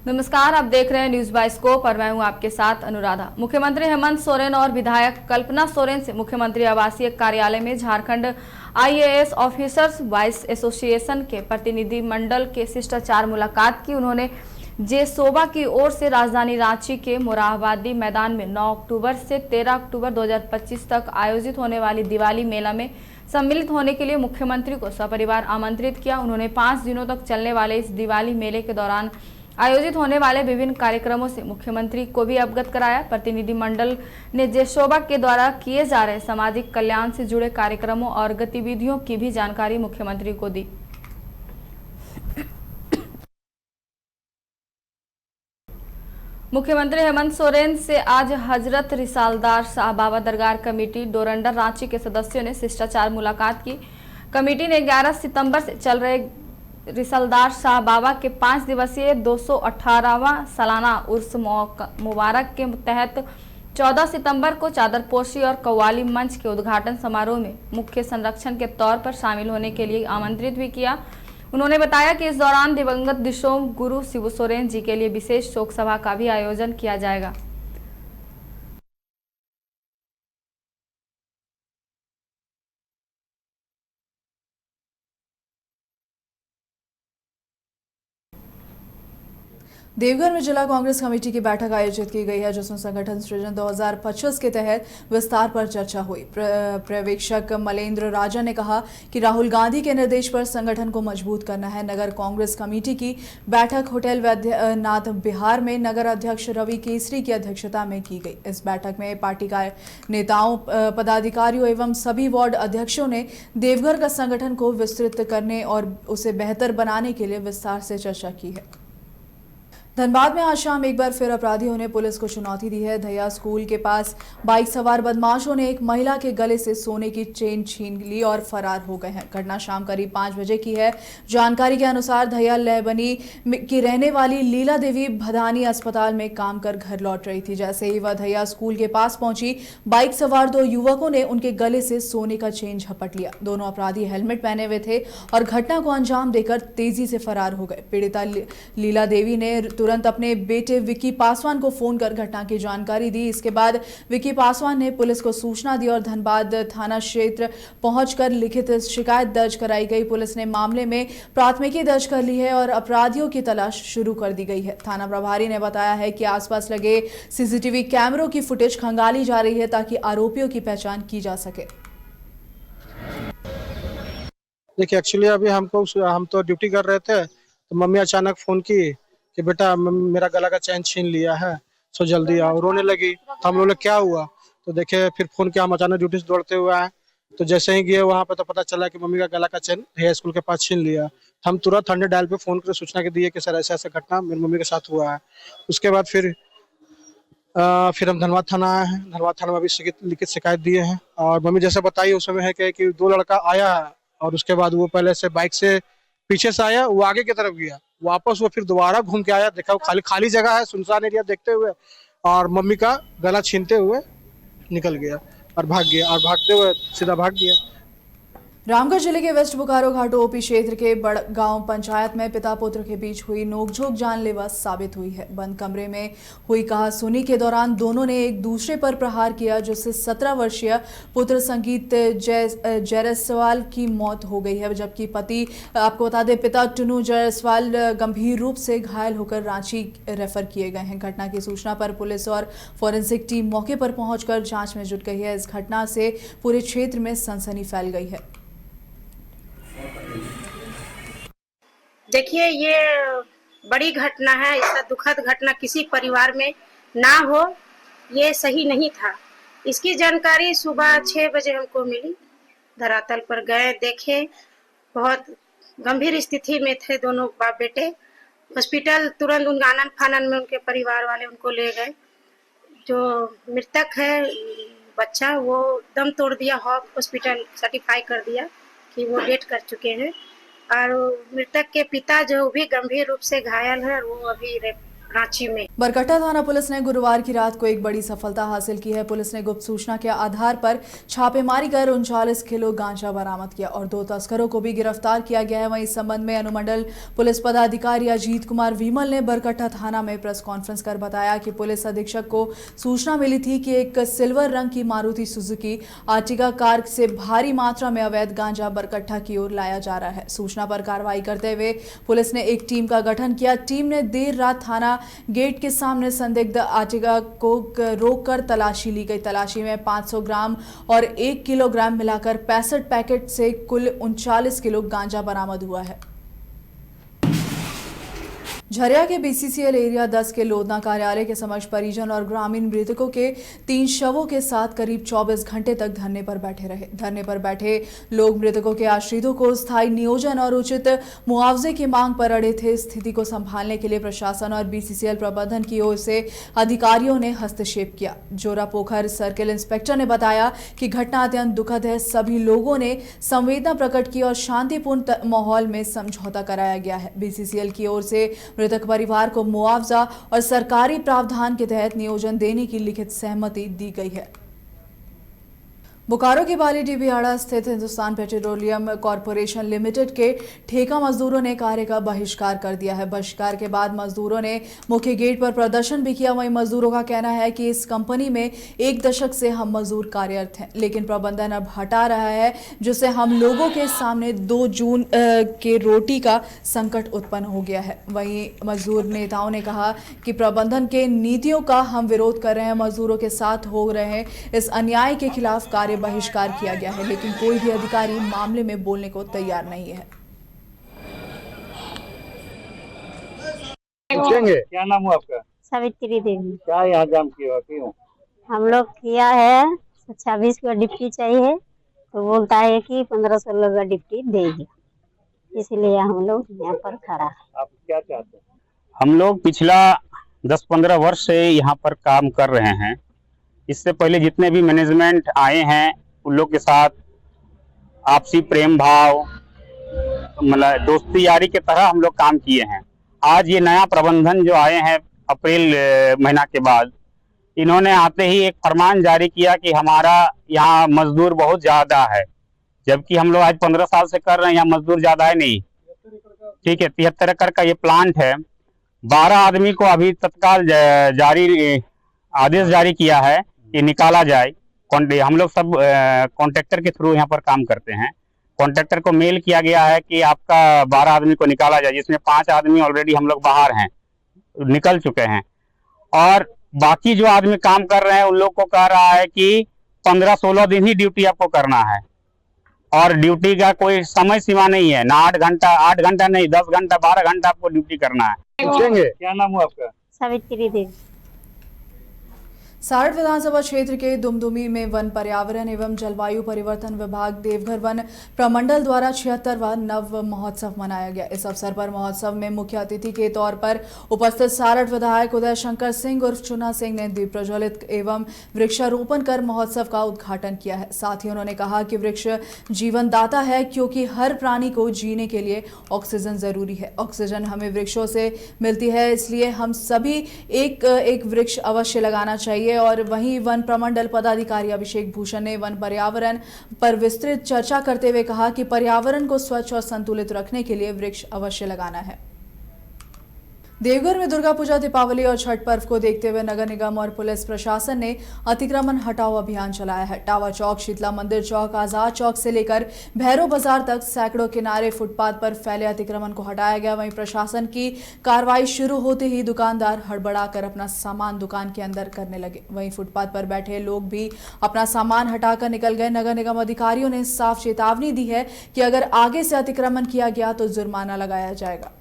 नमस्कार, आप देख रहे हैं न्यूज बाय स्कोप और मैं हूं आपके साथ अनुराधा। मुख्यमंत्री हेमंत सोरेन और विधायक कल्पना सोरेन से मुख्यमंत्री आवासीय कार्यालय में Jharkhand IAS officers vice association के प्रतिनिधि मंडल के शिष्टाचार मुलाकात की। उन्होंने जेसोबा की ओर से राजधानी रांची के मोरहाबादी मैदान में 9 अक्टूबर से 13 अक्टूबर 2025 तक आयोजित होने वाली दिवाली मेला में सम्मिलित होने के लिए मुख्यमंत्री को सपरिवार आमंत्रित किया। उन्होंने 5 दिनों तक चलने वाले इस दिवाली मेले के दौरान आयोजित होने वाले विभिन्न कार्यक्रमों से मुख्यमंत्री को भी अवगत कराया। प्रतिनिधि मंडल ने जेसोबा के द्वारा किए जा रहे सामाजिक कल्याण से जुड़े कार्यक्रमों और गतिविधियों की भी जानकारी मुख्यमंत्री को दी। मुख्यमंत्री हेमंत सोरेन से आज हजरत रिसालदार शाह बाबा दरगाह कमेटी डोरंडा रांची के सदस्यों ने शिष्टाचार मुलाकात की। कमेटी ने 11 सितंबर से चल रहे रिसालदार शाह बाबा के 5 दिवसीय 218वां सालाना उर्स मुबारक के तहत 14 सितंबर को चादरपोशी और कव्वाली मंच के उद्घाटन समारोह में मुख्य संरक्षक के तौर पर शामिल होने के लिए आमंत्रित भी किया। उन्होंने बताया कि इस दौरान दिवंगत दिशोम गुरु शिबू सोरेन जी के लिए विशेष शोक सभा का भी आयोजन किया जाएगा। देवघर में जिला कांग्रेस कमेटी की बैठक आयोजित की गई है, जिसमें संगठन सृजन 2025 के तहत विस्तार पर चर्चा हुई। पर्यवेक्षक मलेंद्र राजा ने कहा कि राहुल गांधी के निर्देश पर संगठन को मजबूत करना है। नगर कांग्रेस कमेटी की बैठक होटल वैद्यनाथ बिहार में नगर अध्यक्ष रवि केसरी की अध्यक्षता में की गई। इस बैठक में पार्टी का नेताओं, पदाधिकारियों एवं सभी वार्ड अध्यक्षों ने देवघर का संगठन को विस्तृत करने और उसे बेहतर बनाने के लिए विस्तार से चर्चा की है। धनबाद में आज शाम एक बार फिर अपराधियों ने पुलिस को चुनौती दी है। धैया स्कूल के पास बाइक सवार बदमाशों ने एक महिला के गले से सोने की चेन छीन ली और फरार हो गए हैं। घटना शाम करीब 5 बजे की है। जानकारी के अनुसार धैया लहबनी की रहने वाली लीला देवी भदानी अस्पताल में काम कर घर लौट रही थी। जैसे ही वह धैया स्कूल के पास पहुंची, बाइक सवार 2 युवकों ने उनके गले से सोने का चेन झपट लिया। दोनों अपराधी हेलमेट पहने हुए थे और घटना को अंजाम देकर तेजी से फरार हो गए। पीड़िता लीला देवी ने तुरंत अपने बेटे विकी पासवान को फोन कर घटना की जानकारी दी। इसके बाद विकी पासवान ने पुलिस को सूचना दी और धनबाद थाना क्षेत्र पहुंचकर लिखित शिकायत दर्ज कराई गई। पुलिस ने मामले में प्राथमिकी दर्ज कर ली है और अपराधियों की तलाश शुरू कर दी गई है। थाना प्रभारी ने बताया है कि आसपास लगे सीसीटीवी कैमरों की फुटेज खंगाली जा रही है ताकि आरोपियों की पहचान की जा सके। देखिए, एक्चुअली अभी हम तो ड्यूटी कर रहे थे, तो मम्मी अचानक फोन की कि बेटा मेरा गला का चैन छीन लिया है, सो जल्दी आओ। रोने लगी तो हम लोग क्या हुआ, तो देखे फिर फोन किया। हम अचानक ड्यूटी से दौड़ते हुए आए, तो जैसे ही गए वहां पे तो पता चला कि मम्मी का गला का चैन हाई स्कूल के पास छीन लिया। हम तुरंत 100 डायल पे फोन कर सूचना के दिए कि सर ऐसा ऐसा घटना मेरी मम्मी के साथ हुआ है। उसके बाद फिर हम धनबाद थाना आए हैं। धनबाद थाना में भी लिखित शिकायत दिए हैं और मम्मी जैसे बताई उस समय है कि 2 लड़का आया है और उसके बाद वो पहले से बाइक से पीछे से आया, वो आगे की तरफ गया, वापस वो फिर दोबारा घूम के आया। देखा वो खाली खाली जगह है, सुनसान एरिया देखते हुए, और मम्मी का गला छीनते हुए निकल गया और भाग गया, और भागते हुए सीधा भाग गया। रामगढ़ जिले के वेस्ट बोकारो घाटो ओपी क्षेत्र के बड़गांव पंचायत में पिता पुत्र के बीच हुई नोकझोंक जानलेवा साबित हुई है। बंद कमरे में हुई कहासुनी के दौरान दोनों ने एक दूसरे पर प्रहार किया, जिससे 17 वर्षीय पुत्र संगीत जायसवाल की मौत हो गई है, जबकि आपको बता दें पिता टुनू जायसवाल गंभीर रूप से घायल होकर रांची रेफर किए गए हैं। घटना की सूचना पर पुलिस और फॉरेंसिक टीम मौके पर पहुंचकर जांच में जुट गई है। इस घटना से पूरे क्षेत्र में सनसनी फैल गई है। देखिए, ये बड़ी घटना है। इसका दुखद घटना किसी परिवार में ना हो, ये सही नहीं था। इसकी जानकारी सुबह 6 बजे हमको मिली। धरातल पर गए, देखे बहुत गंभीर स्थिति में थे दोनों बाप बेटे। हॉस्पिटल तुरंत उनका आनन फानन में उनके परिवार वाले उनको ले गए। जो मृतक है बच्चा, वो दम तोड़ दिया। हॉस्पिटल सर्टिफाई कर दिया कि वो डेथ कर चुके हैं। और मृतक के पिता जो भी गंभीर रूप से घायल है, वो अभी रांची में। बरकट्टा थाना पुलिस ने गुरुवार की रात को एक बड़ी सफलता हासिल की है। पुलिस ने गुप्त सूचना के आधार पर छापेमारी कर 39 किलो गांजा बरामद किया और 2 तस्करों को भी गिरफ्तार किया गया है। वहीं इस संबंध में अनुमंडल पुलिस पदाधिकारी अजीत कुमार विमल ने बरकट्टा थाना में प्रेस कॉन्फ्रेंस कर बताया कि पुलिस अधीक्षक को सूचना मिली थी कि एक सिल्वर रंग की मारुति सुजुकी आर्टिगा कार से भारी मात्रा में अवैध गांजा बरकट्टा की ओर लाया जा रहा है। सूचना पर कार्रवाई करते हुए पुलिस ने एक टीम का गठन किया। टीम ने देर रात थाना गेट के सामने संदिग्ध आर्टिगा को रोककर तलाशी ली गई। तलाशी में 500 ग्राम और 1 किलोग्राम मिलाकर 65 पैकेट से कुल 39 किलो गांजा बरामद हुआ है। झरिया के बीसीसीएल एरिया 10 के लोधना कार्यालय के समक्ष परिजन और ग्रामीण मृतकों के 3 शवों के साथ करीब 24 घंटे तक धरने पर बैठे रहे। धरने पर बैठे लोग मृतकों के आश्रितों को स्थायी नियोजन और उचित मुआवजे की मांग पर अड़े थे। स्थिति को संभालने के लिए प्रशासन और बीसीसीएल प्रबंधन की ओर से अधिकारियों ने हस्तक्षेप किया। जोरापोखर सर्किल इंस्पेक्टर ने बताया कि घटना अत्यंत दुखद है। सभी लोगों ने संवेदना प्रकट की और शांतिपूर्ण माहौल में समझौता कराया गया है। बीसीसीएल की ओर से मृतक परिवार को मुआवजा और सरकारी प्रावधान के तहत नियोजन देने की लिखित सहमति दी गई है। बोकारो के बाली डिबियाड़ा स्थित हिंदुस्तान पेट्रोलियम कॉरपोरेशन लिमिटेड के ठेका मजदूरों ने कार्य का बहिष्कार कर दिया है। बहिष्कार के बाद मजदूरों ने मुख्य गेट पर प्रदर्शन भी किया। वहीं मजदूरों का कहना है कि इस कंपनी में 1 दशक से हम मजदूर कार्यरत हैं, लेकिन प्रबंधन अब हटा रहा है, जिससे हम लोगों के सामने 2 जून के रोटी का संकट उत्पन्न हो गया है। वहीं मजदूर नेताओं ने कहा कि प्रबंधन के नीतियों का हम विरोध कर रहे हैं। मजदूरों के साथ हो रहे इस अन्याय के खिलाफ कार्य बहिष्कार किया गया है, लेकिन कोई भी अधिकारी मामले में बोलने को तैयार नहीं है। क्या नाम हुआ आपका? सावित्री देवी। क्या यहाँ जाम किया क्यों? हम लोग किया है 26 का डिप्टी चाहिए, तो बोलता है कि 15-16 का डिप्टी देगी, इसलिए हम लोग यहाँ पर खड़ा है। आप क्या चाहते हैं? हम लोग पिछला 10-15 वर्ष से यहाँ पर काम कर रहे हैं। इससे पहले जितने भी मैनेजमेंट आए हैं उन लोग के साथ आपसी प्रेम भाव, मतलब दोस्ती यारी के तरह हम लोग काम किए हैं। आज ये नया प्रबंधन जो आए हैं अप्रैल महीना के बाद, इन्होंने आते ही एक फरमान जारी किया कि हमारा यहाँ मजदूर बहुत ज्यादा है, जबकि हम लोग आज 15 साल से कर रहे हैं, यहाँ मजदूर ज्यादा है नहीं। ठीक है, 73 एकड़ का ये प्लांट है। 12 आदमी को अभी तत्काल आदेश जारी किया है कि निकाला जाए। हम लोग सब कॉन्ट्रैक्टर के थ्रू यहाँ पर काम करते हैं। कॉन्ट्रैक्टर को मेल किया गया है कि आपका 12 आदमी को निकाला जाए, जिसमें 5 आदमी ऑलरेडी हम लोग बाहर हैं, निकल चुके हैं, और बाकी जो आदमी काम कर रहे हैं उन लोग को कह रहा है कि 15-16 दिन ही ड्यूटी आपको करना है, और ड्यूटी का कोई समय सीमा नहीं है, ना 8 घंटा नहीं, 10 घंटा 12 घंटा आपको ड्यूटी करना है। पूछेंगे क्या नाम हुआ आपका? सावित्री देवी। सारठ विधानसभा क्षेत्र के दुमदुमी में वन पर्यावरण एवं जलवायु परिवर्तन विभाग देवघर वन प्रमंडल द्वारा 76वां नव महोत्सव मनाया गया। इस अवसर पर महोत्सव में मुख्य अतिथि के तौर पर उपस्थित सारठ विधायक उदय शंकर सिंह उर्फ चुना सिंह ने दीप प्रज्वलित एवं वृक्षारोपण कर महोत्सव का उद्घाटन किया है। साथ ही उन्होंने कहा कि वृक्ष जीवनदाता है, क्योंकि हर प्राणी को जीने के लिए ऑक्सीजन जरूरी है। ऑक्सीजन हमें वृक्षों से मिलती है, इसलिए हम सभी एक वृक्ष अवश्य लगाना चाहिए। और वहीं वन प्रमंडल पदाधिकारी अभिषेक भूषण ने वन पर्यावरण पर विस्तृत चर्चा करते हुए कहा कि पर्यावरण को स्वच्छ और संतुलित रखने के लिए वृक्ष अवश्य लगाना है। देवघर में दुर्गा पूजा, दीपावली और छठ पर्व को देखते हुए नगर निगम और पुलिस प्रशासन ने अतिक्रमण हटाओ अभियान चलाया है। टावर चौक, शीतला मंदिर चौक, आजाद चौक से लेकर भैरव बाजार तक सैकड़ों किनारे फुटपाथ पर फैले अतिक्रमण को हटाया गया। वहीं प्रशासन की कार्रवाई शुरू होते ही दुकानदार हड़बड़ाकर अपना सामान दुकान के अंदर करने लगे। वहीं फुटपाथ पर बैठे लोग भी अपना सामान हटाकर निकल गए। नगर निगम अधिकारियों ने साफ चेतावनी दी है कि अगर आगे से अतिक्रमण किया गया तो जुर्माना लगाया जाएगा।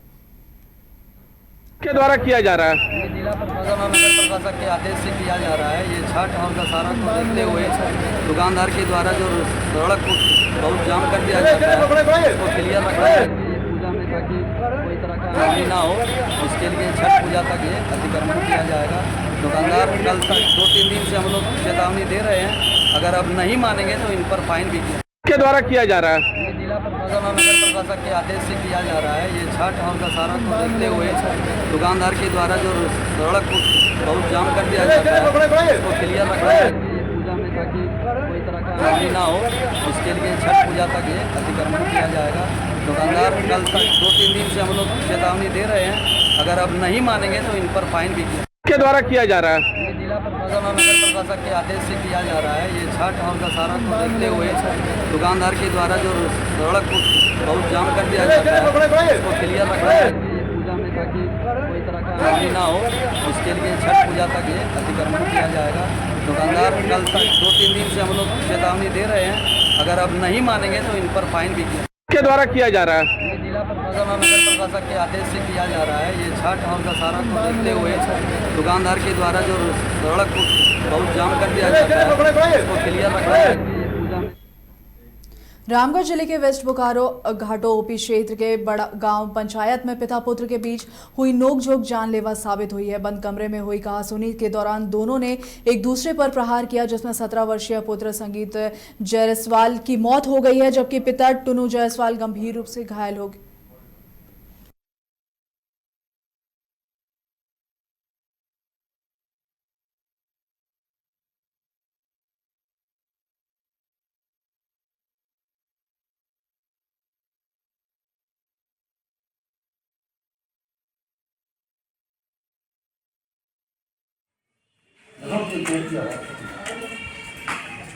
के द्वारा किया जा रहा है? ये जिला प्रशासन और नगर प्रशासन के आदेश से किया जा रहा है। ये छठ और दशहरा को देखते हुए दुकानदार के द्वारा जो सड़क को बहुत जाम कर दिया जाता है, उसको क्लियर रखा है ये पूजा में, ताकि कोई तरह का हानि ना हो। इसके लिए छठ पूजा तक ये अतिक्रमण किया जाएगा। दुकानदार कल तक 2-3 दिन से हम लोग चेतावनी दे रहे हैं, अगर अब नहीं मानेंगे तो इन पर फाइन भी किया। के द्वारा किया जा रहा है? ये जिला प्रशासन और नगर प्रशासन के आदेश से किया जा रहा है। ये छठ और दशहरा को देखते हुए दुकानदार के द्वारा जो सड़क को बहुत जाम कर दिया जाता है, उसको क्लियर रखा है ये पूजा में, ताकि कोई तरह का हानि ना हो। इसके लिए छठ पूजा तक ये अतिक्रमण किया जाएगा। दुकानदार कल तक 2-3 दिन से हम लोग चेतावनी दे रहे हैं, अगर अब नहीं मानेंगे तो इन पर फाइन भी किया के द्वारा किया जा रहा है? ये जिला प्रशासन और नगर प्रशासन के आदेश से किया जा रहा है। ये छठ और दशहरा को देखते हुए दुकानदार के द्वारा जो सड़क को बहुत जाम कर दिया जाता है, उसको क्लियर रखा है ये पूजा में, ताकि कोई तरह का हानि ना हो। इसके लिए छठ पूजा तक ये अतिक्रमण किया जाएगा। दुकानदार कल तक 2-3 दिन से हम लोग चेतावनी दे रहे हैं, अगर अब नहीं मानेंगे तो इन पर फाइन भी के द्वारा किया जा रहा है? ये जिला प्रशासन और नगर प्रशासन के आदेश से किया जा रहा है। ये छठ और दशहरा को देखते हुए दुकानदार के द्वारा जो सड़क को बहुत जाम कर दिया जाता है, उसको क्लियर रखा है ये पूजा में। रामगढ़ जिले के वेस्ट बोकारो घाटो ओपी क्षेत्र के बड़ा गांव पंचायत में पिता पुत्र के बीच हुई नोकझोंक जानलेवा साबित हुई है। बंद कमरे में हुई कहासुनी के दौरान दोनों ने एक दूसरे पर प्रहार किया, जिसमें 17 वर्षीय पुत्र संगीत जायसवाल की मौत हो गई है, जबकि पिता टुनू जायसवाल गंभीर रूप से घायल हो गए।